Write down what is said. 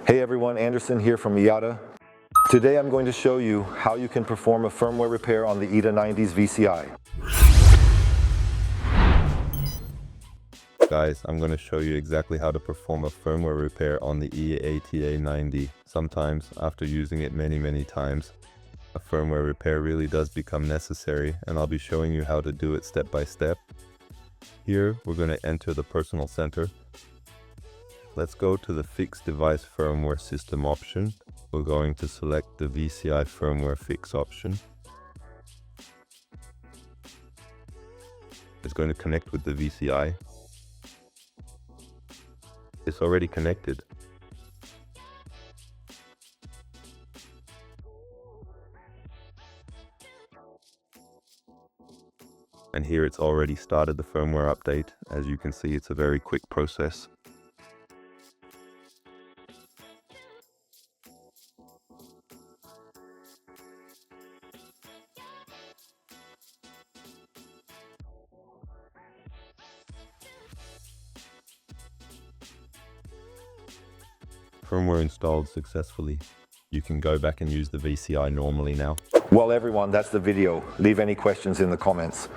Hey everyone, Anderson here from EAATA. Today I'm going to show you how you can perform a firmware repair on the EAATA90's VCI. Guys, I'm going to show you exactly how to perform a firmware repair on the EAATA 90. Sometimes, after using it many times, a firmware repair really does become necessary, and I'll be showing you how to do it step by step. Here, we're going to enter the Personal Center. Let's go to the Fix Device Firmware System option. We're going to select the VCI Firmware Fix option. It's going to connect with the VCI. It's already connected. And here it's already started the firmware update. As you can see, it's a very quick process. Firmware installed successfully. You can go back and use the VCI normally now. Well everyone, that's the video. Leave any questions in the comments.